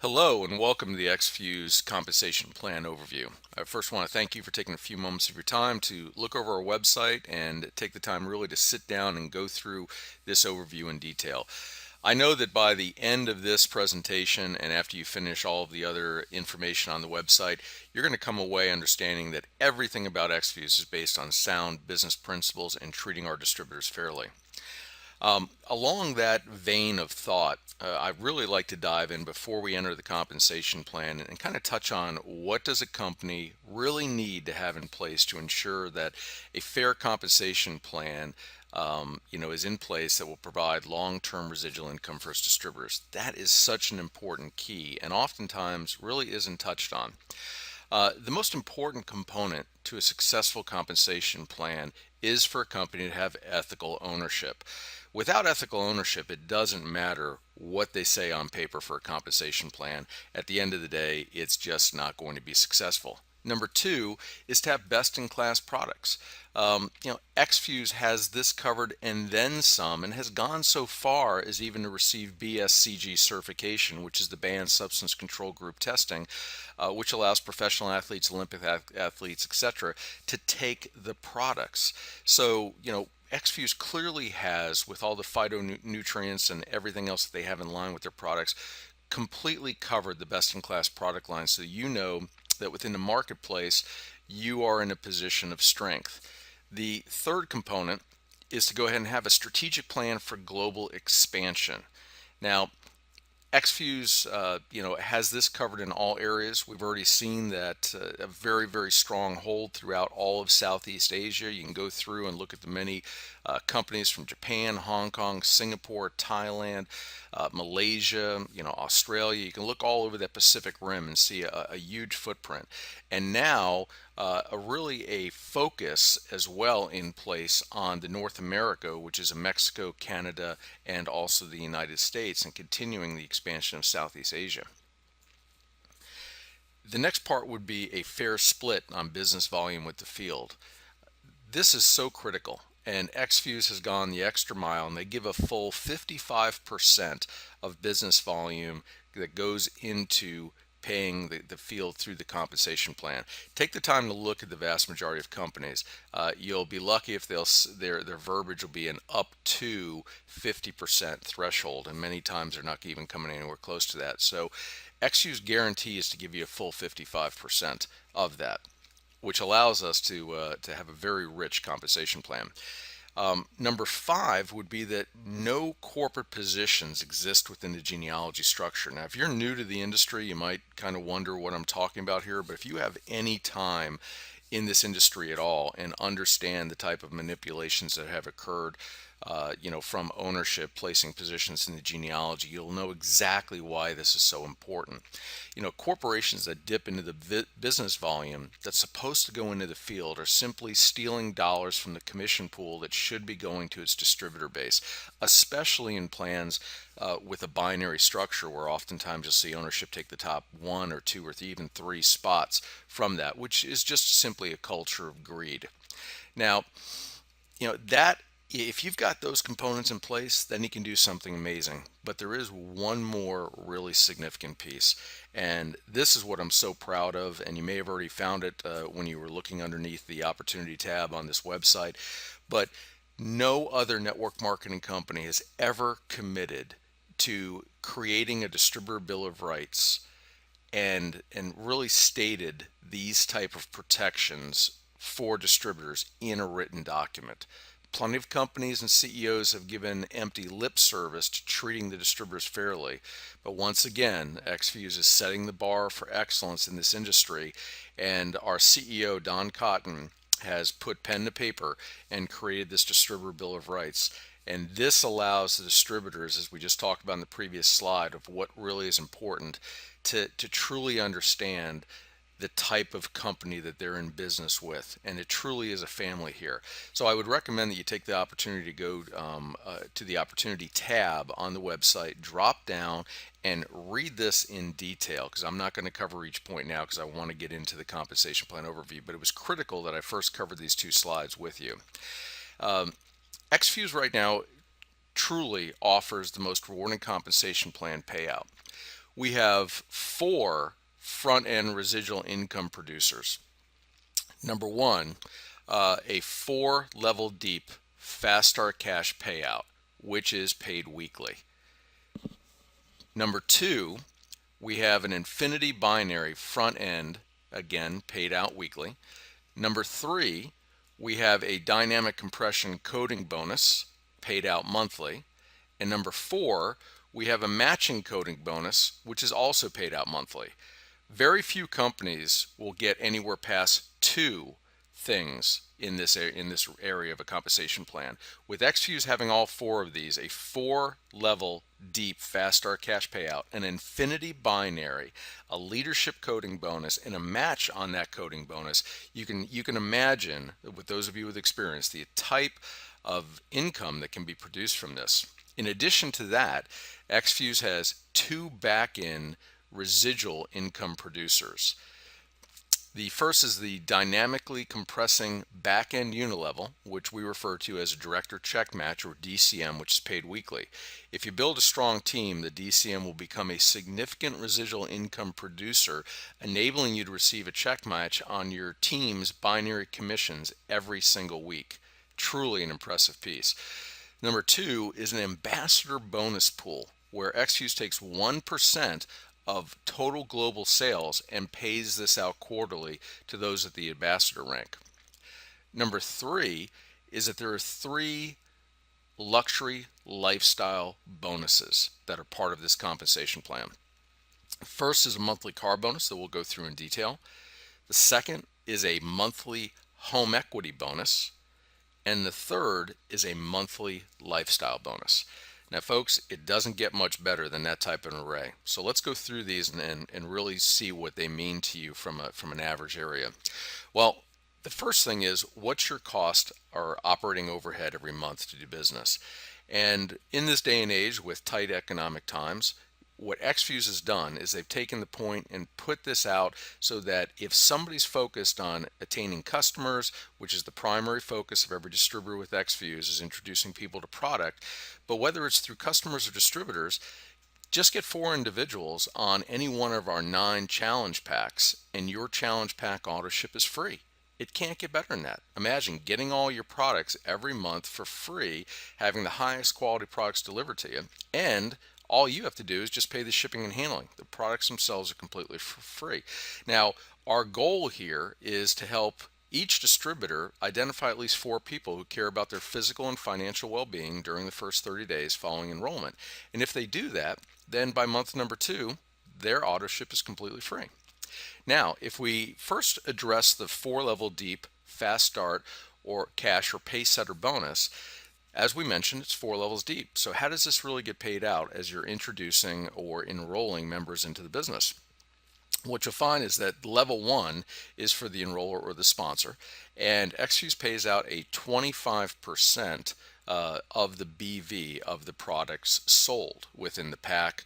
Hello and welcome to the eXfuze compensation plan overview. I first want to thank you for taking a few moments of your time to look over our website and take the time really to sit down and go through this overview in detail. I know that by the end of this presentation and after you finish all of the other information on the website, you're going to come away understanding that everything about eXfuze is based on sound business principles and treating our distributors fairly. Along that vein of thought, I'd really like to dive in before we enter the compensation plan and kind of touch on what does a company really need to have in place to ensure that a fair compensation plan is in place that will provide long-term residual income for its distributors. That is such an important key and oftentimes really isn't touched on. The most important component to a successful compensation plan is for a company to have ethical ownership. Without ethical ownership, it doesn't matter what they say on paper for a compensation plan. At the end of the day, it's just not going to be successful. Number two is to have best-in-class products. eXfuze has this covered and then some, and has gone so far as even to receive BSCG certification, which is the Banned Substance Control Group testing, which allows professional athletes, Olympic athletes, etc., to take the products. So, eXfuze clearly has, with all the phytonutrients and everything else that they have in line with their products, completely covered the best-in-class product line, so you know that within the marketplace you are in a position of strength. The third component is to go ahead and have a strategic plan for global expansion. Now, eXfuze, has this covered in all areas. We've already seen that a very, very strong hold throughout all of Southeast Asia. You can go through and look at the many companies from Japan, Hong Kong, Singapore, Thailand, Malaysia, Australia. You can look all over that Pacific Rim and see a huge footprint. And now really a focus as well in place on the North America, which is Mexico, Canada, and also the United States, and continuing the expansion of Southeast Asia. The next part would be a fair split on business volume with the field. This is so critical, and eXfuze has gone the extra mile, and they give a full 55% of business volume that goes into paying the field through the compensation plan. Take the time to look at the vast majority of companies. You'll be lucky if their verbiage will be an up to 50% threshold, and many times they're not even coming anywhere close to that. So eXfuze guarantees to give you a full 55% of that, which allows us to have a very rich compensation plan. Number five would be that no corporate positions exist within the genealogy structure. Now, if you're new to the industry, you might kind of wonder what I'm talking about here, but if you have any time in this industry at all and understand the type of manipulations that have occurred, from ownership placing positions in the genealogy, you'll know exactly why this is so important. Corporations that dip into the business volume that's supposed to go into the field are simply stealing dollars from the commission pool that should be going to its distributor base, especially in plans with a binary structure where oftentimes you'll see ownership take the top one or two or even three spots from that, which is just simply a culture of greed. Now, that if you've got those components in place, then you can do something amazing. But there is one more really significant piece, and this is what I'm so proud of. And you may have already found it when you were looking underneath the opportunity tab on this website. But no other network marketing company has ever committed to creating a distributor bill of rights and really stated these type of protections for distributors in a written document. Plenty of companies and CEOs have given empty lip service to treating the distributors fairly. But once again, eXfuze is setting the bar for excellence in this industry. And our CEO, Don Cotton, has put pen to paper and created this distributor bill of rights. And this allows the distributors, as we just talked about in the previous slide, of what really is important to truly understand the type of company that they're in business with, and it truly is a family here. So I would recommend that you take the opportunity to go to the opportunity tab on the website, drop down and read this in detail, because I'm not going to cover each point now because I want to get into the compensation plan overview, but it was critical that I first covered these two slides with you. eXfuze right now truly offers the most rewarding compensation plan payout. we have 4 front-end residual income producers. Number one, a 4-level deep fast start cash payout, which is paid weekly. Number two, we have an infinity binary front end, again paid out weekly. Number three, we have a dynamic compression coding bonus paid out monthly. And number four, we have a matching coding bonus, which is also paid out monthly. Very few companies will get anywhere past 2 things in this area of a compensation plan. With eXfuze having all 4 of these, a 4-level deep fast start cash payout, an infinity binary, a leadership coding bonus, and a match on that coding bonus, you can imagine, with those of you with experience, the type of income that can be produced from this. In addition to that, eXfuze has 2 back-end residual income producers. The first is the dynamically compressing back-end unilevel, which we refer to as a director check match, or DCM, which is paid weekly. If you build a strong team, the DCM will become a significant residual income producer, enabling you to receive a check match on your team's binary commissions every single week. Truly an impressive piece. Number two is an ambassador bonus pool, where eXfuze takes 1% of total global sales and pays this out quarterly to those at the ambassador rank. Number three is that there are 3 luxury lifestyle bonuses that are part of this compensation plan. First is a monthly car bonus that we'll go through in detail. The second is a monthly home equity bonus. And the third is a monthly lifestyle bonus. Now, folks, it doesn't get much better than that type of an array. So let's go through these and really see what they mean to you from an average area. Well, the first thing is, what's your cost or operating overhead every month to do business? And in this day and age with tight economic times, what eXfuze has done is they've taken the point and put this out so that if somebody's focused on attaining customers, which is the primary focus of every distributor with eXfuze, is introducing people to product, but whether it's through customers or distributors, just get 4 individuals on any one of our 9 challenge packs, and your challenge pack auto ship is free. It can't get better than that. Imagine getting all your products every month for free, having the highest quality products delivered to you, and all you have to do is just pay the shipping and handling. The products themselves are completely free. Now, our goal here is to help each distributor identify at least 4 people who care about their physical and financial well-being during the first 30 days following enrollment. And if they do that, then by month number 2, their auto ship is completely free. Now, if we first address the 4-level deep fast start or cash or pay setter bonus, as we mentioned, it's 4 levels deep. So how does this really get paid out as you're introducing or enrolling members into the business? What you'll find is that level 1 is for the enroller or the sponsor, and eXfuze pays out a 25% of the BV of the products sold within the pack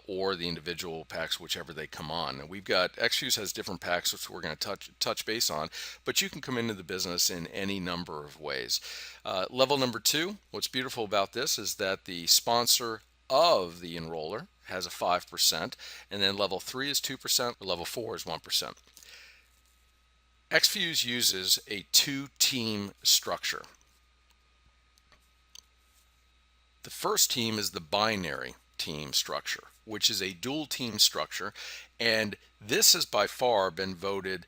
or the individual packs, whichever they come on. And we've got, eXfuze has different packs, which we're going to touch base on, but you can come into the business in any number of ways. Level number 2, what's beautiful about this is that the sponsor of the enroller has a 5%, and then level 3 is 2%, level 4 is 1%. eXfuze uses a 2-team structure. The first team is the binary team structure, which is a dual team structure, and this has by far been voted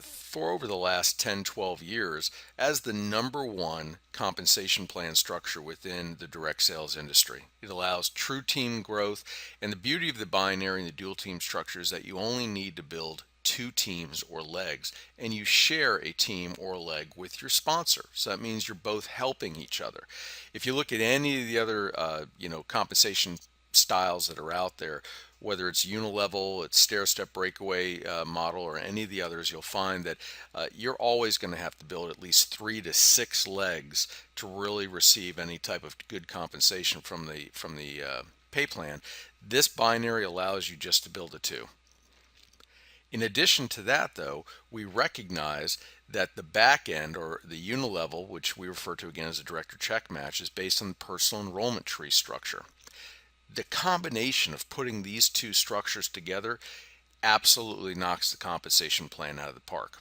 for over the last 10-12 years as the #1 compensation plan structure within the direct sales industry. It allows true team growth, and the beauty of the binary and the dual team structure is that you only need to build 2 teams or legs, and you share a team or leg with your sponsor. So that means you're both helping each other. If you look at any of the other compensation styles that are out there, whether it's unilevel, it's stair-step breakaway model, or any of the others, you'll find that you're always going to have to build at least 3 to 6 legs to really receive any type of good compensation from the pay plan. This binary allows you just to build a 2. In addition to that, though, we recognize that the back end, or the unilevel, which we refer to again as a director check match, is based on the personal enrollment tree structure. the combination of putting these two structures together absolutely knocks the compensation plan out of the park.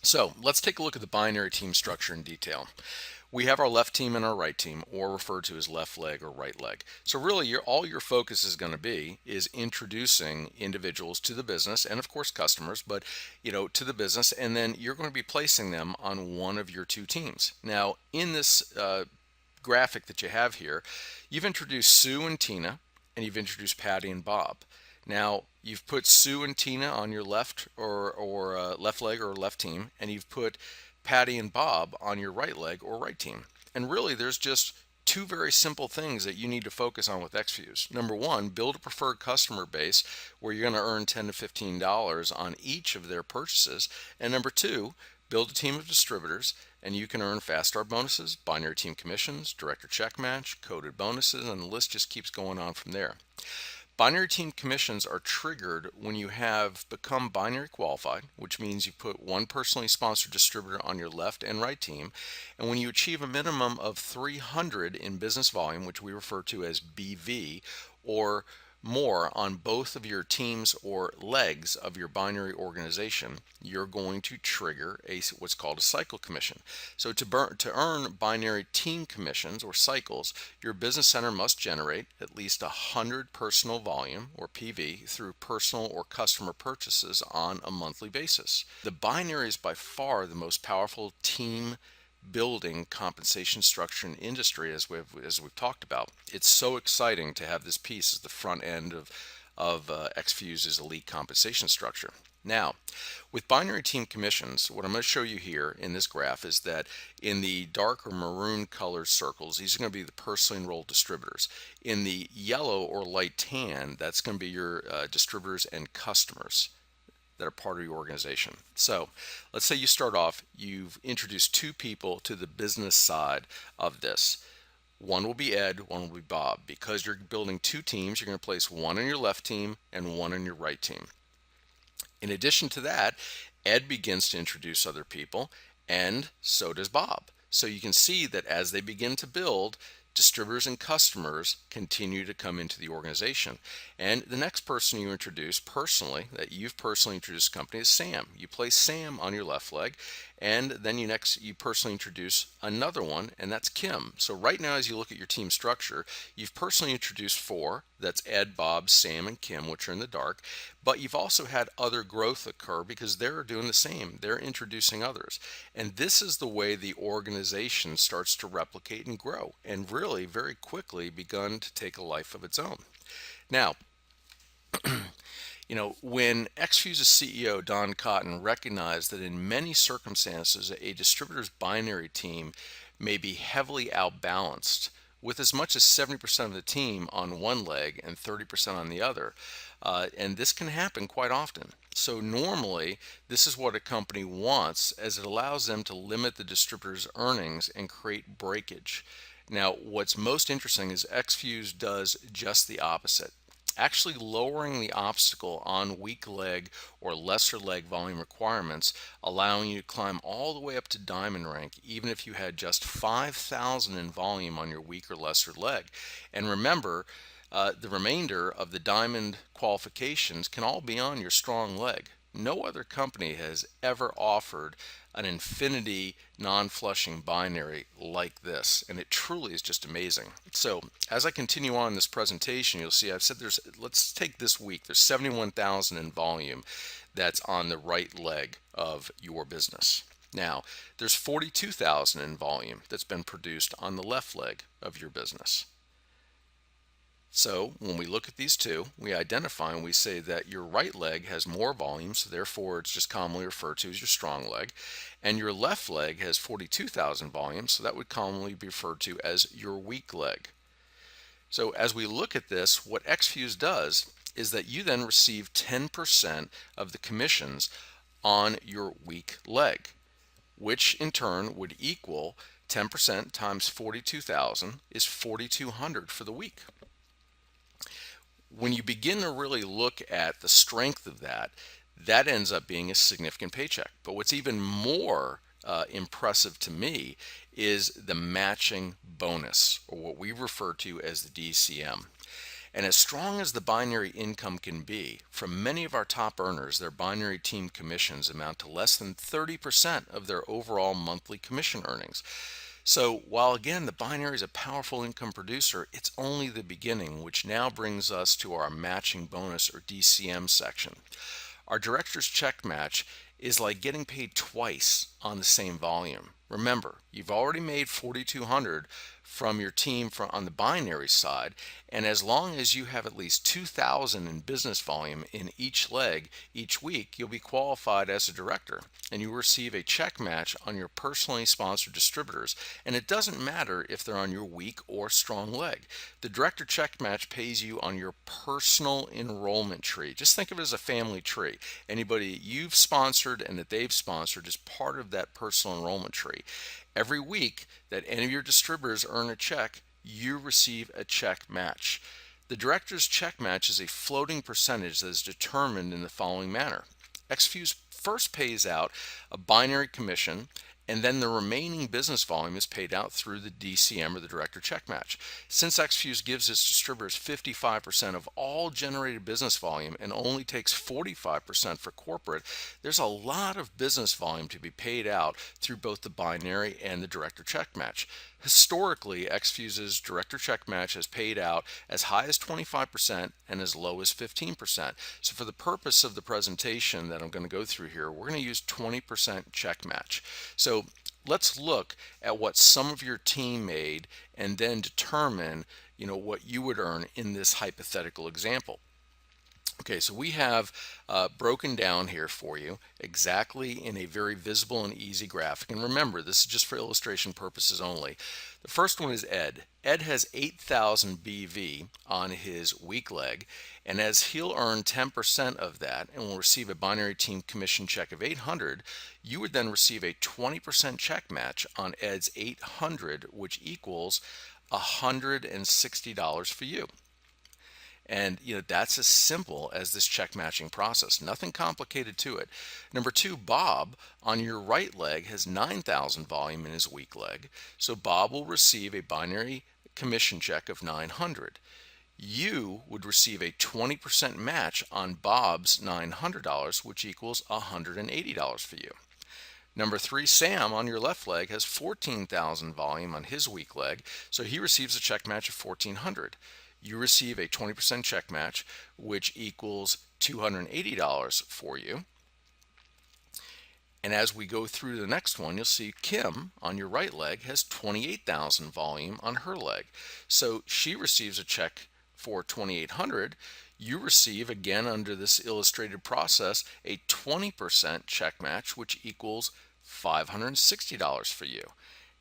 So let's take a look at the binary team structure in detail. We have our left team and our right team, or referred to as left leg or right leg. So really, all your focus is going to be is introducing individuals to the business, and of course customers, but to the business, and then you're going to be placing them on one of your two teams. Now, in this graphic that you have here, you've introduced Sue and Tina, and you've introduced Patty and Bob. Now, you've put Sue and Tina on your left or left leg or left team, and you've put Patty and Bob on your right leg or right team. And really, there's just two very simple things that you need to focus on with eXfuze. Number one, build a preferred customer base where you're going to earn $10 to $15 on each of their purchases. And number two, build a team of distributors, and you can earn fast start bonuses, binary team commissions, director check match, coded bonuses, and the list just keeps going on from there. Binary team commissions are triggered when you have become binary qualified, which means you put one personally sponsored distributor on your left and right team, and when you achieve a minimum of 300 in business volume, which we refer to as BV, or more on both of your teams or legs of your binary organization, you're going to trigger what's called a cycle commission. So to earn binary team commissions or cycles, your business center must generate at least 100 personal volume or PV through personal or customer purchases on a monthly basis. The binary is by far the most powerful team building compensation structure in industry, as we've talked about. It's so exciting to have this piece as the front end of eXfuze's elite compensation structure. Now, with binary team commissions, what I'm going to show you here in this graph is that in the dark or maroon colored circles, these are going to be the personally enrolled distributors. In the yellow or light tan, that's going to be your distributors and customers that are part of your organization. So let's say you start off, you've introduced two people to the business side of this. One will be Ed, one will be Bob. Because you're building two teams, you're going to place one on your left team and one on your right team. In addition to that, Ed begins to introduce other people, and so does Bob. So you can see that as they begin to build, distributors and customers continue to come into the organization. And the next person you introduce personally, that you've personally introduced the company, is Sam. You place Sam on your left leg, and then you personally introduce another one, and that's Kim. So right now, as you look at your team structure, you've personally introduced four. That's Ed, Bob, Sam, and Kim, which are in the dark. But you've also had other growth occur because they're doing the same. They're introducing others. And this is the way the organization starts to replicate and grow, and really very quickly begun to take a life of its own. Now, when eXfuze's CEO Don Cotton recognized that in many circumstances a distributor's binary team may be heavily outbalanced, with as much as 70% of the team on one leg and 30% on the other, and this can happen quite often. So normally, this is what a company wants, as it allows them to limit the distributor's earnings and create breakage. Now, what's most interesting is eXfuze does just the opposite, actually lowering the obstacle on weak leg or lesser leg volume requirements, allowing you to climb all the way up to diamond rank, even if you had just 5,000 in volume on your weak or lesser leg. And remember, the remainder of the diamond qualifications can all be on your strong leg. No other company has ever offered an infinity non-flushing binary like this, and it truly is just amazing. So as I continue on in this presentation, you'll see I've said let's take this week, there's 71,000 in volume that's on the right leg of your business. Now there's 42,000 in volume that's been produced on the left leg of your business. So when we look at these two, we identify and we say that your right leg has more volume, so therefore it's just commonly referred to as your strong leg, and your left leg has 42,000 volume, so that would commonly be referred to as your weak leg. So as we look at this, what eXfuze does is that you then receive 10% of the commissions on your weak leg, which in turn would equal 10% times 42,000 is 4,200 for the week. When you begin to really look at the strength of that, that ends up being a significant paycheck. But what's even more impressive to me is the matching bonus, or what we refer to as the DCM. And as strong as the binary income can be, from many of our top earners, their binary team commissions amount to less than 30% of their overall monthly commission earnings. So while again the binary is a powerful income producer, it's only the beginning, which now brings us to our matching bonus or DCM section. Our director's check match is like getting paid twice on the same volume. Remember, you've already made 4,200 from your team on the binary side, and as long as you have at least 2,000 in business volume in each leg each week, you'll be qualified as a director, and you receive a check match on your personally sponsored distributors. And it doesn't matter if they're on your weak or strong leg. The director check match pays you on your personal enrollment tree. Just think of it as a family tree. Anybody you've sponsored and that they've sponsored is part of that personal enrollment tree. Every week that any of your distributors earn a check, you receive a check match. The director's check match is a floating percentage that is determined in the following manner. eXfuze first pays out a binary commission, and then the remaining business volume is paid out through the DCM or the director check match. Since eXfuze gives its distributors 55% of all generated business volume and only takes 45% for corporate, there's a lot of business volume to be paid out through both the binary and the director check match. Historically, eXfuze's director check match has paid out as high as 25% and as low as 15%. So for the purpose of the presentation that I'm going to go through here, we're going to use 20% check match. So let's look at what some of your team made and then determine, what you would earn in this hypothetical example. Okay, so we have broken down here for you exactly in a very visible and easy graphic. And remember, this is just for illustration purposes only. The first one is Ed. Ed has 8,000 BV on his weak leg, and as he'll earn 10% of that and will receive a binary team commission check of 800, you would then receive a 20% check match on Ed's 800, which equals $160 for you. And that's as simple as this check matching process. Nothing complicated to it. Number two, Bob on your right leg has 9,000 volume in his weak leg. So Bob will receive a binary commission check of 900. You would receive a 20% match on Bob's $900, which equals $180 for you. Number three, Sam on your left leg has 14,000 volume on his weak leg, so he receives a check match of 1,400. You receive a 20% check match, which equals $280 for you. And as we go through the next one, you'll see Kim on your right leg has 28,000 volume on her leg. So she receives a check for 2,800. You receive, again under this illustrated process, a 20% check match, which equals $560 for you.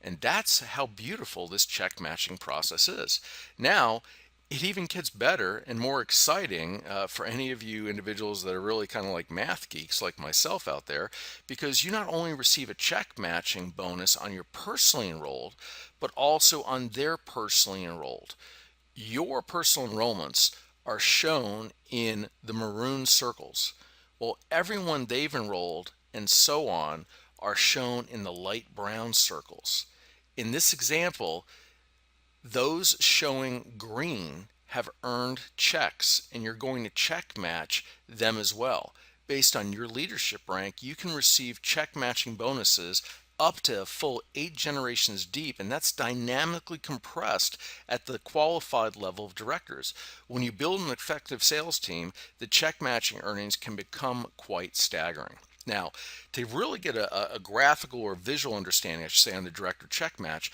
And that's how beautiful this check matching process is. Now, it even gets better and more exciting for any of you individuals that are really kind of like math geeks like myself out there, because you not only receive a check matching bonus on your personally enrolled, but also on their personally enrolled. Your personal enrollments are shown in the maroon circles. Well, everyone they've enrolled and so on are shown in the light brown circles. In this example, those showing green have earned checks, and you're going to check match them as well. Based on your leadership rank, you can receive check matching bonuses up to a full 8 generations deep, and that's dynamically compressed at the qualified level of directors. When you build an effective sales team, the check matching earnings can become quite staggering. Now, to really get a graphical or visual understanding, I should say, on the director check match,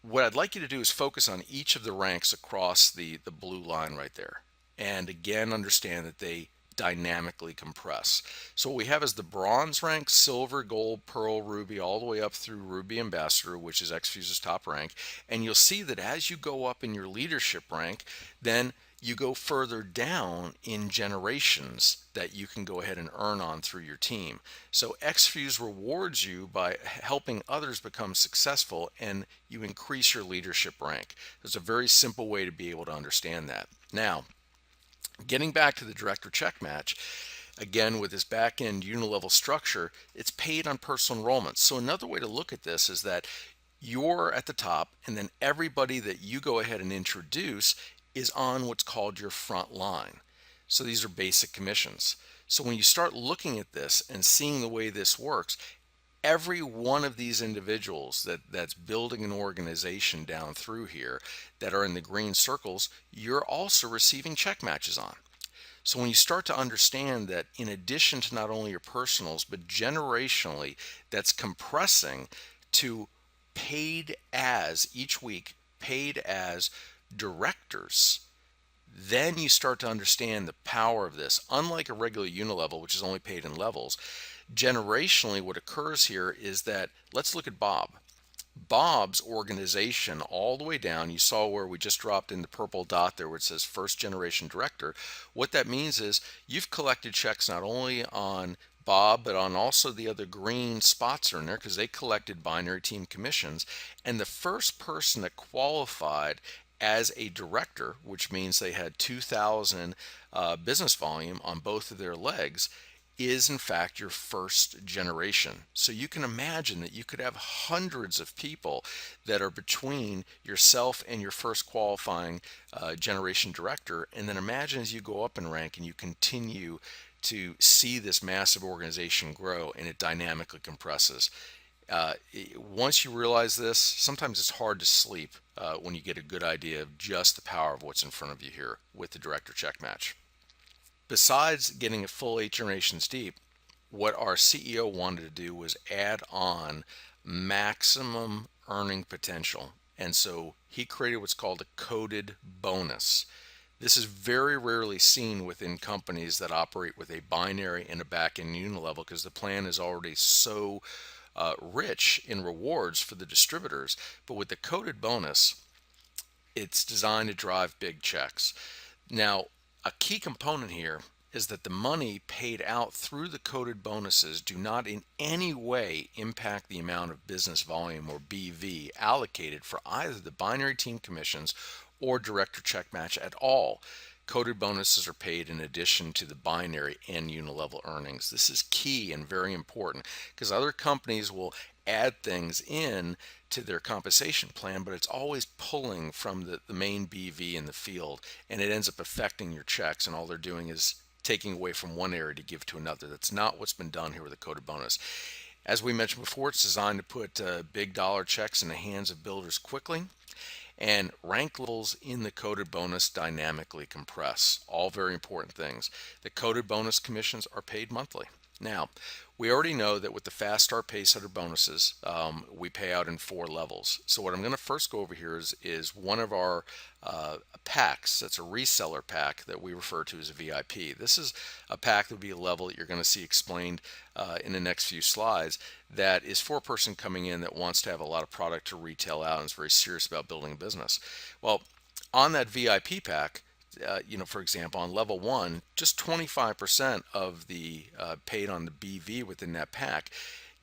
what I'd like you to do is focus on each of the ranks across the blue line right there. And again, understand that they dynamically compress. So what we have is the bronze rank, silver, gold, pearl, ruby, all the way up through ruby ambassador, which is eXfuze's top rank. And you'll see that as you go up in your leadership rank, then you go further down in generations that you can go ahead and earn on through your team. So eXfuze rewards you by helping others become successful, and you increase your leadership rank. There's a very simple way to be able to understand that. Now, getting back to the director check match, again with this back-end unilevel structure, it's paid on personal enrollments. So another way to look at this is that you're at the top, and then everybody that you go ahead and introduce is on what's called your front line. So these are basic commissions. So when you start looking at this and seeing the way this works, every one of these individuals that's building an organization down through here that are in the green circles, you're also receiving check matches on. So when you start to understand that in addition to not only your personals, but generationally, that's compressing to paid as each week, paid as directors, then you start to understand the power of this. Unlike a regular unilevel, which is only paid in levels, generationally, what occurs here is that let's look at Bob. Bob's organization all the way down, you saw where we just dropped in the purple dot there where it says first generation director. What that means is you've collected checks not only on Bob, but on also the other green spots are in there because they collected binary team commissions. And the first person that qualified as a director, which means they had 2,000 business volume on both of their legs, is in fact your first generation. So you can imagine that you could have hundreds of people that are between yourself and your first qualifying generation director. And then imagine as you go up in rank and you continue to see this massive organization grow and it dynamically compresses. Once you realize this, sometimes it's hard to sleep when you get a good idea of just the power of what's in front of you here with the director check match. Besides getting it full 8 generations deep, what our CEO wanted to do was add on maximum earning potential. And so he created what's called a coded bonus. This is very rarely seen within companies that operate with a binary and a back-end unilevel because the plan is already so rich in rewards for the distributors. But with the coded bonus, it's designed to drive big checks. Now, a key component here is that the money paid out through the coded bonuses do not in any way impact the amount of business volume or BV allocated for either the binary team commissions or director check match at all. Coded bonuses are paid in addition to the binary and unilevel earnings. This is key and very important because other companies will add things in to their compensation plan, but it's always pulling from the main BV in the field, and it ends up affecting your checks, and all they're doing is taking away from one area to give to another. That's not what's been done here with the coded bonus. As we mentioned before, it's designed to put big dollar checks in the hands of builders quickly, and rank levels in the coded bonus dynamically compress. All very important things. The coded bonus commissions are paid monthly. Now, we already know that with the Fast Start Pacesetter bonuses, we pay out in 4 levels. So what I'm going to first go over here is one of our packs. That's a reseller pack that we refer to as a VIP. This is a pack that would be a level that you're going to see explained in the next few slides that is for a person coming in that wants to have a lot of product to retail out and is very serious about building a business. Well, on that VIP pack, for example, on level 1, just 25% of the paid on the BV within that pack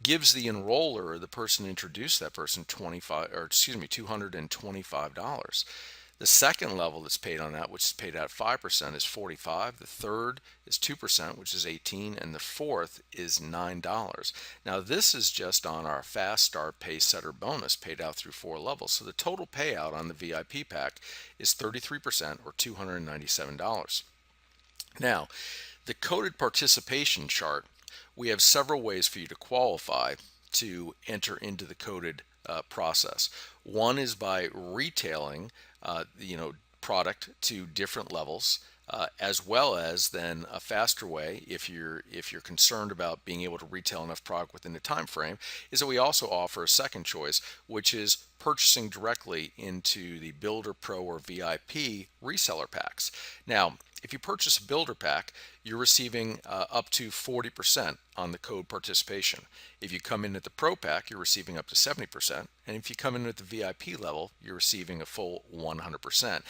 gives the enroller or the person who introduced that person $225. The second level that's paid on that, which is paid out 5%, is 45. The third is 2%, which is 18, and the fourth is $9. Now this is just on our Fast Start Pacesetter bonus paid out through 4 levels. So the total payout on the VIP pack is 33% or $297. Now, the coded participation chart, we have several ways for you to qualify to enter into the coded process. One is by retailing product to different levels, as well as then a faster way, if you're concerned about being able to retail enough product within the time frame, is that we also offer a second choice, which is purchasing directly into the Builder Pro or VIP reseller packs. Now, if you purchase a Builder pack, you're receiving up to 40% on the code participation. If you come in at the Pro pack, you're receiving up to 70%. And if you come in at the VIP level, you're receiving a full 100%.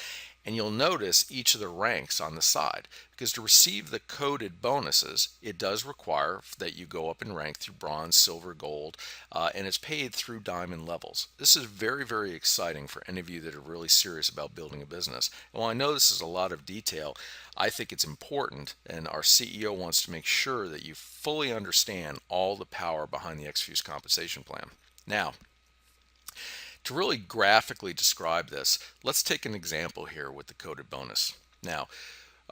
And you'll notice each of the ranks on the side, because to receive the coded bonuses, it does require that you go up in rank through bronze, silver, gold, and it's paid through diamond levels. This is very, very exciting for any of you that are really serious about building a business. And while I know this is a lot of detail, I think it's important, and our CEO wants to make sure that you fully understand all the power behind the eXfuze compensation plan. Now, To really graphically describe this, let's take an example here with the coded bonus. Now,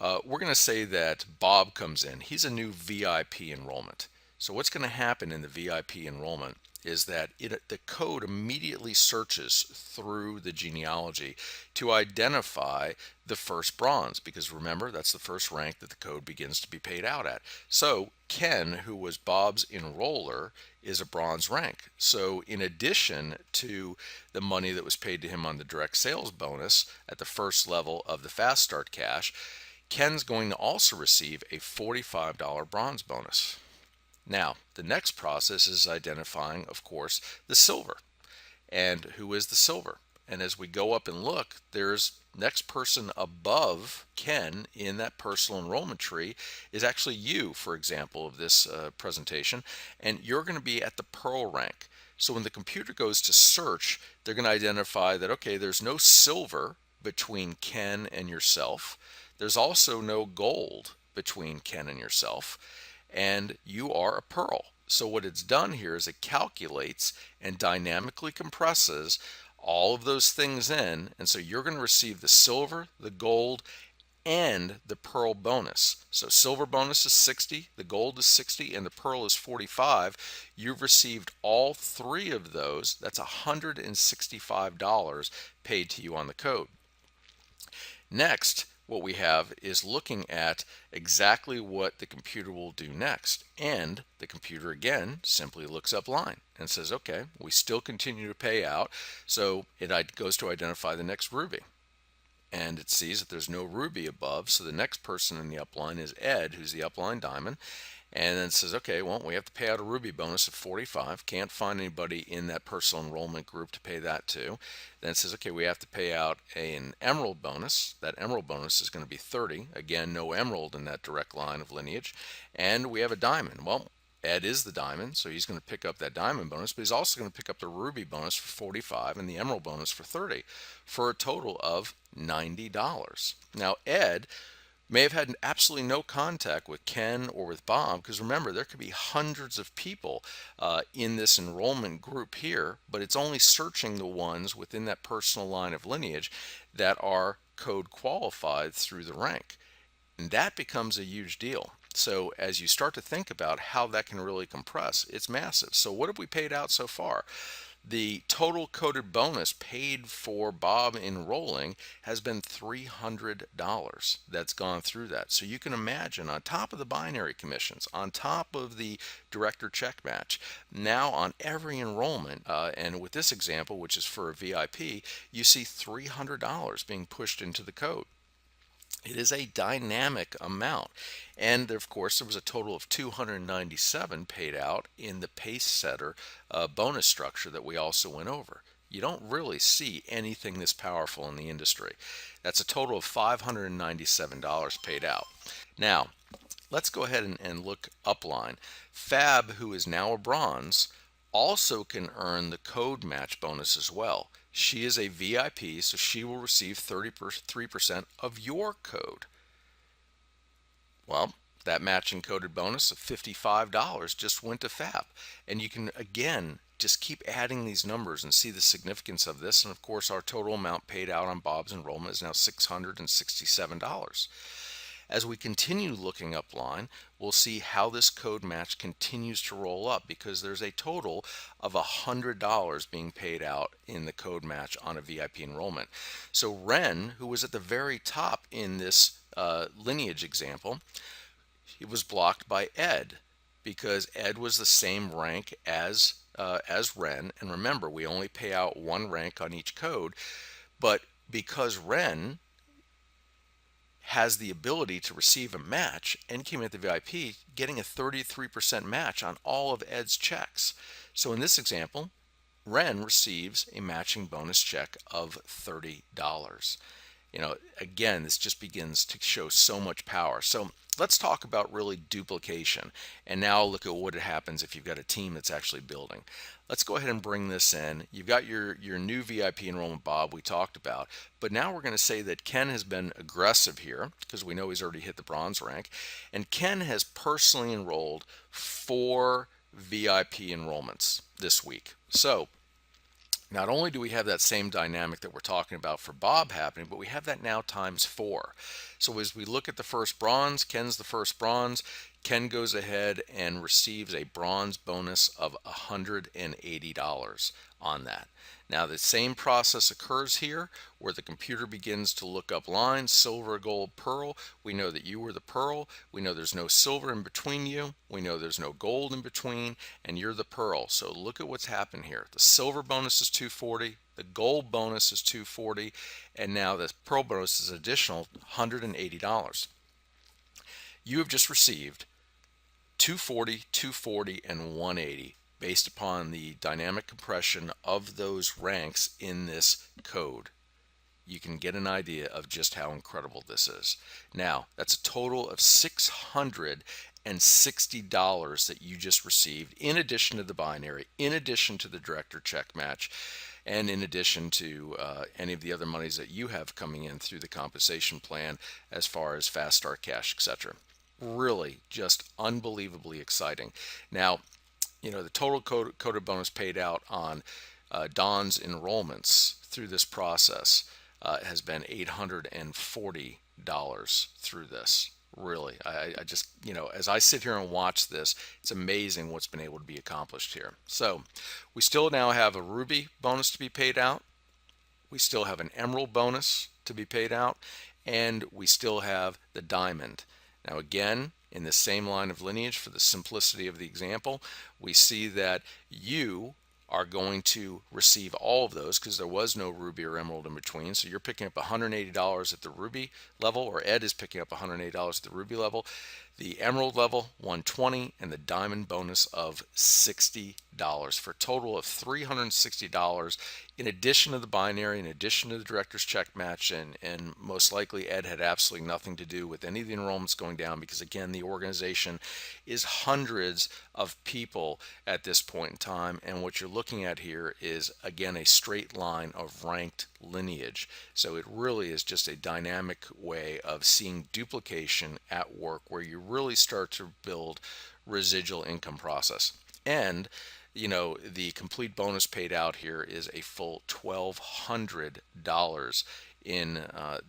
we're going to say that Bob comes in. He's a new VIP enrollment. So what's going to happen in the VIP enrollment is that the code immediately searches through the genealogy to identify the first bronze, because remember, that's the first rank that the code begins to be paid out at. So Ken, who was Bob's enroller, is a bronze rank. So in addition to the money that was paid to him on the direct sales bonus at the first level of the Fast Start Cash, Ken's going to also receive a $45 bronze bonus. Now, the next process is identifying, of course, the silver. And who is the silver? And as we go up and look, there's next person above Ken in that personal enrollment tree is actually you, for example, of this presentation, and you're going to be at the pearl rank. So when the computer goes to search, they're going to identify that, okay, there's no silver between Ken and yourself. There's also no gold between Ken and yourself, and you are a pearl. So what it's done here is it calculates and dynamically compresses all of those things in, and so you're going to receive the silver, the gold, and the pearl bonus. So silver bonus is 60, the gold is 60, and the pearl is 45. You've received all three of those. That's $165 paid to you on the code. Next, what we have is looking at exactly what the computer will do next. And the computer, again, simply looks up line and says, okay, we still continue to pay out. So it goes to identify the next ruby. And it sees that there's no ruby above. So the next person in the upline is Ed, who's the upline diamond. And then it says, okay, well, we have to pay out a ruby bonus of 45. Can't find anybody in that personal enrollment group to pay that to. Then it says, okay, we have to pay out an emerald bonus. That emerald bonus is going to be 30. Again, no emerald in that direct line of lineage. And we have a diamond. Well, Ed is the diamond, so he's going to pick up that diamond bonus, but he's also going to pick up the ruby bonus for 45 and the emerald bonus for 30, for a total of $90. Now, Ed may have had absolutely no contact with Ken or with Bob, because remember, there could be hundreds of people in this enrollment group here, but it's only searching the ones within that personal line of lineage that are code qualified through the rank. And that becomes a huge deal. So as you start to think about how that can really compress, it's massive. So what have we paid out so far? The total coded bonus paid for Bob enrolling has been $300 that's gone through that. So you can imagine, on top of the binary commissions, on top of the director check match, now on every enrollment, and with this example, which is for a VIP, you see $300 being pushed into the code. It is a dynamic amount. And of course, there was a total of 297 paid out in the pace setter bonus structure that we also went over. You don't really see anything this powerful in the industry. That's a total of $597 paid out. Now, let's go ahead and look upline. Fab, who is now a bronze, also can earn the code match bonus as well. She is a VIP, so she will receive 33% of your code. Well, that matching coded bonus of $55 just went to Fab. And you can, again, just keep adding these numbers and see the significance of this. And of course, our total amount paid out on Bob's enrollment is now $667. As we continue looking upline, we'll see how this code match continues to roll up, because there's a total of $100 being paid out in the code match on a VIP enrollment. So Ren, who was at the very top in this lineage example, it was blocked by Ed, because Ed was the same rank as Ren. And remember, we only pay out one rank on each code, but because Ren has the ability to receive a match and came in at the VIP, getting a 33% match on all of Ed's checks. So in this example, Ren receives a matching bonus check of $30. Again, this just begins to show so much power. So let's talk about really duplication. And now look at what happens if you've got a team that's actually building. Let's go ahead and bring this in. You've got your new VIP enrollment, Bob, we talked about. But now we're going to say that Ken has been aggressive here, because we know he's already hit the bronze rank. And Ken has personally enrolled 4 VIP enrollments this week. So Not only do we have that same dynamic that we're talking about for Bob happening, but we have that now times 4. So as we look at the first bronze, Ken's the first bronze. Ken goes ahead and receives a bronze bonus of $180 on that. Now the same process occurs here where the computer begins to look up lines, silver, gold, pearl. We know that you were the pearl. We know there's no silver in between you. We know there's no gold in between, and you're the pearl. So look at what's happened here. The silver bonus is 240, the gold bonus is 240, and now the pearl bonus is additional $180. You have just received 240, 240, and 180 based upon the dynamic compression of those ranks in this code. You can get an idea of just how incredible this is. Now, that's a total of $660 that you just received, in addition to the binary, in addition to the director check match, and in addition to any of the other monies that you have coming in through the compensation plan as far as fast start cash, etc. Really just unbelievably exciting. Now, the total coded bonus paid out on Don's enrollments through this process has been $840 through this. Really, I just, as I sit here and watch this, it's amazing what's been able to be accomplished here. So we still now have a Ruby bonus to be paid out. We still have an Emerald bonus to be paid out, and we still have the Diamond. Now again, in the same line of lineage, for the simplicity of the example, we see that you are going to receive all of those because there was no Ruby or Emerald in between. So you're picking up $180 at the Ruby level, or Ed is picking up $180 at the Ruby level. The Emerald level, $120, and the Diamond bonus of $60 for a total of $360 in addition to the binary, in addition to the director's check match, and most likely Ed had absolutely nothing to do with any of the enrollments going down because, again, the organization is hundreds of people at this point in time, and what you're looking at here is, again, a straight line of ranked lineage. So it really is just a dynamic way of seeing duplication at work where you really start to build residual income process. And the complete bonus paid out here is a full $1,200 in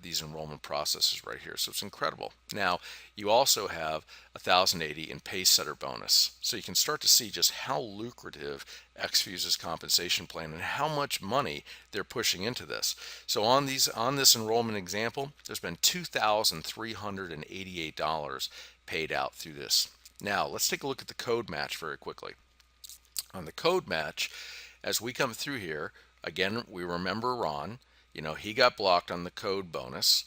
these enrollment processes right here. So it's incredible. Now, you also have 1,080 in Pacesetter bonus. So you can start to see just how lucrative eXfuze's compensation plan and how much money they're pushing into this. So on this enrollment example, there's been $2,388 paid out through this. Now, let's take a look at the code match very quickly. On the code match, as we come through here, again, we remember Ron, he got blocked on the code bonus.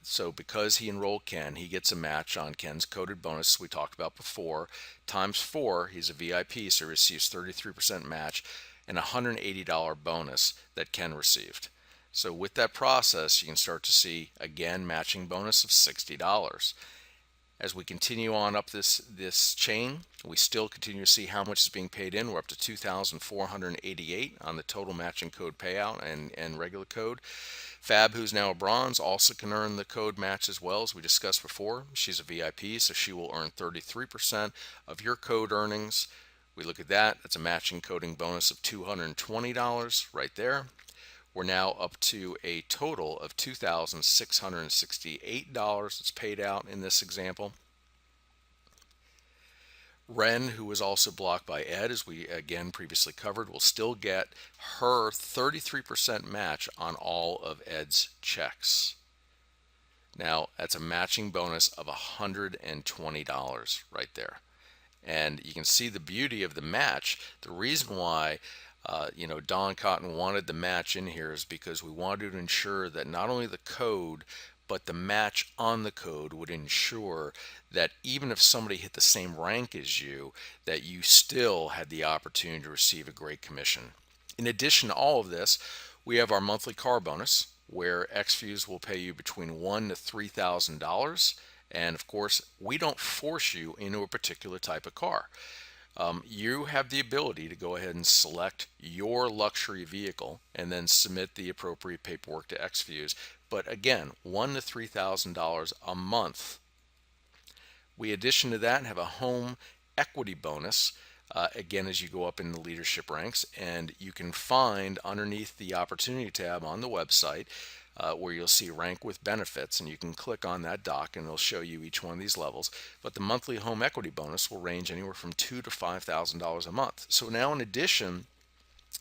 So because he enrolled Ken, he gets a match on Ken's coded bonus we talked about before, times 4. He's a VIP, so he receives 33% match and a $180 bonus that Ken received. So with that process, you can start to see, again, matching bonus of $60. As we continue on up this chain, we still continue to see how much is being paid in. We're up to $2,488 on the total matching code payout and regular code. Fab, who's now a bronze, also can earn the code match as well, as we discussed before. She's a VIP, so she will earn 33% of your code earnings. We look at that. That's a matching coding bonus of $220 right there. We're now up to a total of $2,668 that's paid out in this example. Ren, who was also blocked by Ed, as we again previously covered, will still get her 33% match on all of Ed's checks. Now, that's a matching bonus of $120 right there. And you can see the beauty of the match. The reason why Don Cotton wanted the match in here is because we wanted to ensure that not only the code, but the match on the code would ensure that even if somebody hit the same rank as you, that you still had the opportunity to receive a great commission. In addition to all of this, we have our monthly car bonus, where eXfuze will pay you between $1,000 to $3,000. And of course, we don't force you into a particular type of car. You have the ability to go ahead and select your luxury vehicle and then submit the appropriate paperwork to eXfuze. But again, $1,000 to $3,000 a month. We, in addition to that, have a home equity bonus again, as you go up in the leadership ranks. And you can find underneath the opportunity tab on the website where you'll see rank with benefits, and you can click on that doc and it'll show you each one of these levels. But the monthly home equity bonus will range anywhere from $2,000 to $5,000 a month. So now, in addition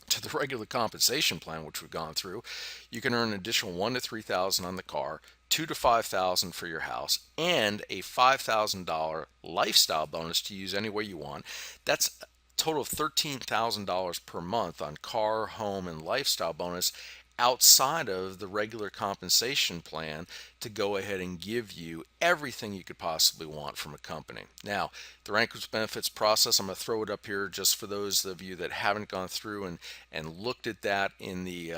to the regular compensation plan, which we've gone through, you can earn an additional 1,000 to 3,000 on the car, 2,000 to 5,000 for your house, and a $5,000 lifestyle bonus to use any way you want. That's a total of $13,000 per month on car, home, and lifestyle bonus outside of the regular compensation plan to go ahead and give you everything you could possibly want from a company. Now, the rank with benefits process, I'm going to throw it up here just for those of you that haven't gone through and looked at that in the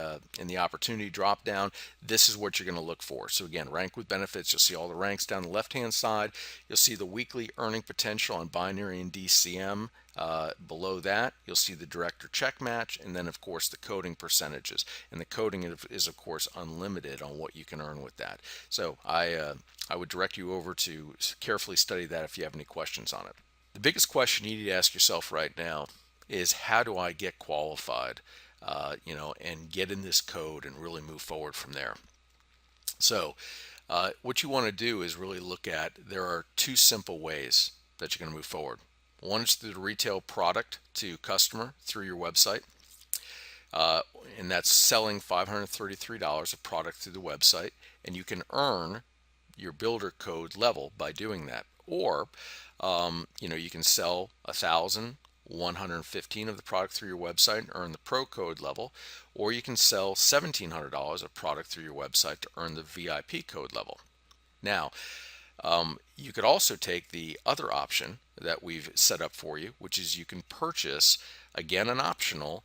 opportunity drop down. This is what you're going to look for. So again, rank with benefits, you'll see all the ranks down the left hand side. You'll see the weekly earning potential on binary and DCM. Below that, you'll see the director check match, and then of course the coding percentages. And the coding is of course unlimited on what you can earn with that. So I would direct you over to carefully study that if you have any questions on it. The biggest question you need to ask yourself right now is, how do I get qualified, and get in this code and really move forward from there? So what you want to do is really look at, there are two simple ways that you're going to move forward. One is through the retail product to customer through your website, and that's selling $533 of product through the website, and you can earn your builder code level by doing that. Or you can sell 1,115 of the product through your website and earn the pro code level, or you can sell $1,700 of product through your website to earn the VIP code level. Now, you could also take the other option that we've set up for you, which is you can purchase, again, an optional,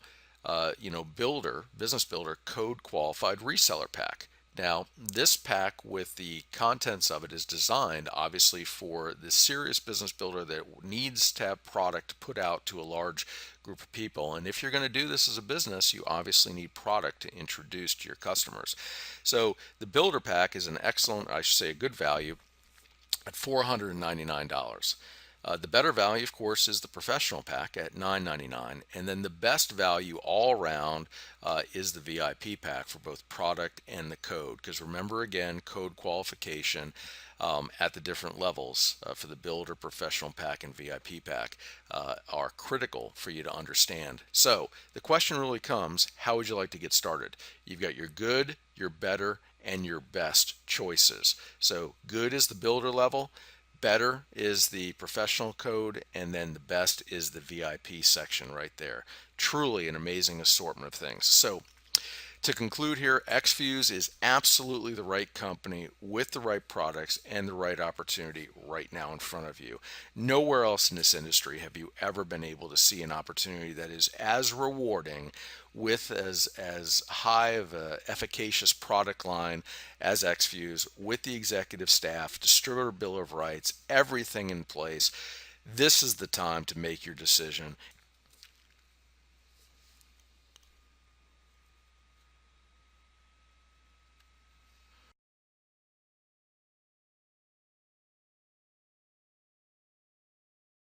business builder code qualified reseller pack. Now, this pack with the contents of it is designed obviously for the serious business builder that needs to have product put out to a large group of people. And if you're going to do this as a business, you obviously need product to introduce to your customers. So the builder pack is an excellent, I should say a good value, at $499. The better value, of course, is the professional pack at $999, and then the best value all around is the VIP pack for both product and the code. Because remember, again, code qualification at the different levels for the builder, professional pack, and VIP pack are critical for you to understand. So the question really comes, how would you like to get started? You've got your good, your better, and your best choices. So good is the builder level, better is the professional code, and then the best is the VIP section right there. Truly an amazing assortment of things. So to conclude here, eXfuze is absolutely the right company with the right products and the right opportunity right now in front of you. Nowhere else in this industry have you ever been able to see an opportunity that is as rewarding with as high of a efficacious product line as eXfuze, with the executive staff, distributor bill of rights, everything in place. This is the time to make your decision